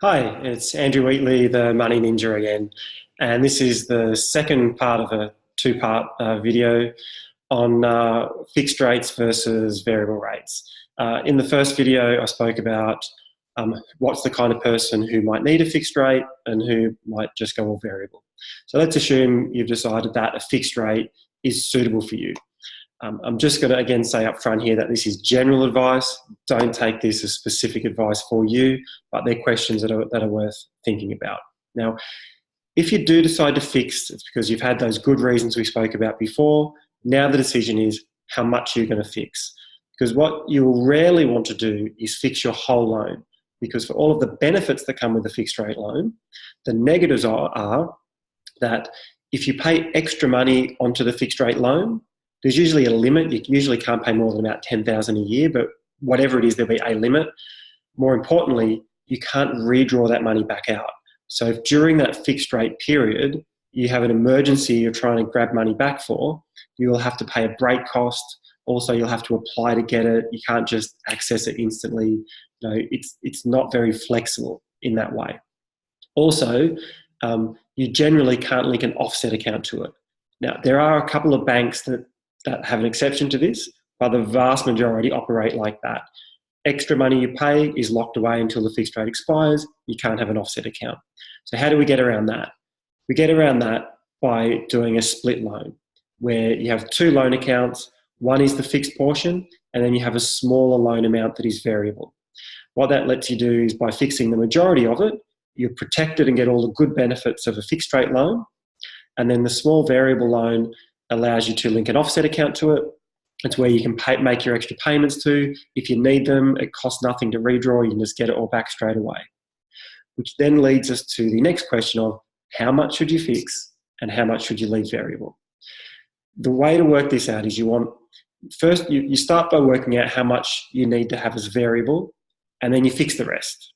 Hi, it's Andrew Wheatley, the Money Ninja again, and this is the second part of a two-part video on fixed rates versus variable rates. In the first video, I spoke about what's the kind of person who might need a fixed rate and who might just go all variable. So let's assume you've decided that a fixed rate is suitable for you. I'm just going to again say up front here that this is general advice. Don't take this as specific advice for you, but they're questions that are worth thinking about. Now, if you do decide to fix, it's because you've had those good reasons we spoke about before. Now the decision is how much you're going to fix. Because what you'll rarely want to do is fix your whole loan. Because for all of the benefits that come with a fixed rate loan, the negatives are that if you pay extra money onto the fixed rate loan, there's usually a limit. You usually can't pay more than about $10,000 a year, but whatever it is, there'll be a limit. More importantly, you can't redraw that money back out. So if during that fixed rate period, you have an emergency you're trying to grab money back for, you will have to pay a break cost. Also, you'll have to apply to get it. You can't just access it instantly. You know, it's not very flexible in that way. Also, you generally can't link an offset account to it. Now, there are a couple of banks that have an exception to this, but the vast majority operate like that. Extra money you pay is locked away until the fixed rate expires. You can't have an offset account. So how do we get around that? We get around that by doing a split loan, where you have two loan accounts. One is the fixed portion, and then you have a smaller loan amount that is variable. What that lets you do is, by fixing the majority of it, you're protected and get all the good benefits of a fixed rate loan. And then the small variable loan allows you to link an offset account to it. It's where you can make your extra payments to. If you need them, it costs nothing to redraw. You can just get it all back straight away. Which then leads us to the next question of how much should you fix and how much should you leave variable? The way to work this out is first you start by working out how much you need to have as variable, and then you fix the rest.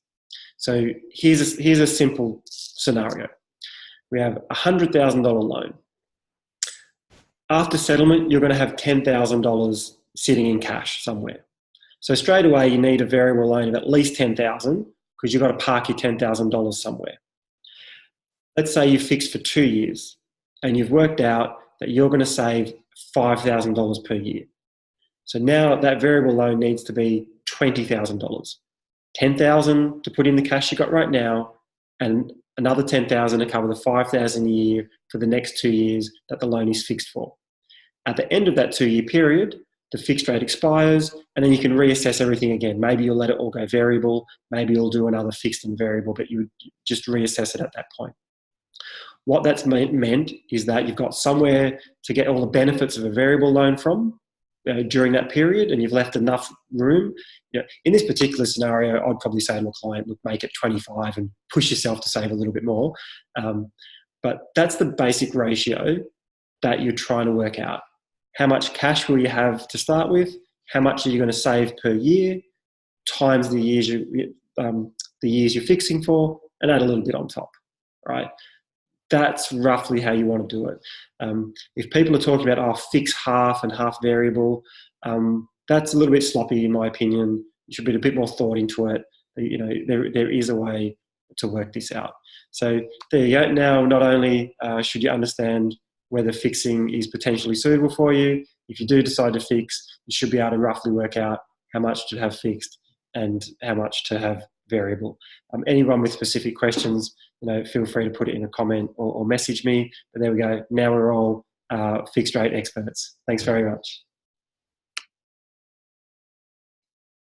So here's a simple scenario. We have a $100,000 loan. After settlement, you're going to have $10,000 sitting in cash somewhere. So straight away, you need a variable loan of at least $10,000 because you've got to park your $10,000 somewhere. Let's say you fixed for 2 years and you've worked out that you're going to save $5,000 per year. So now that variable loan needs to be $20,000. $10,000 to put in the cash you got right now, and another $10,000 to cover the $5,000 a year for the next 2 years that the loan is fixed for. At the end of that 2-year period, the fixed rate expires, and then you can reassess everything again. Maybe you'll let it all go variable. Maybe you'll do another fixed and variable, but you would just reassess it at that point. What that's meant is that you've got somewhere to get all the benefits of a variable loan from during that period, and you've left enough room. In this particular scenario, I'd probably say to a client, look, make it 25 and push yourself to save a little bit more. But that's the basic ratio that you're trying to work out. How much cash will you have to start with? How much are you going to save per year? Times the years you're fixing for, and add a little bit on top, right? That's roughly how you want to do it. If people are talking about fix half and half variable, that's a little bit sloppy in my opinion. You should put a bit more thought into it. There is a way to work this out. So there you go. Now, not only should you understand whether fixing is potentially suitable for you, if you do decide to fix, you should be able to roughly work out how much to have fixed and how much to have variable. Anyone with specific questions, feel free to put it in a comment or message me. But there we go. Now we're all fixed rate experts. Thanks very much.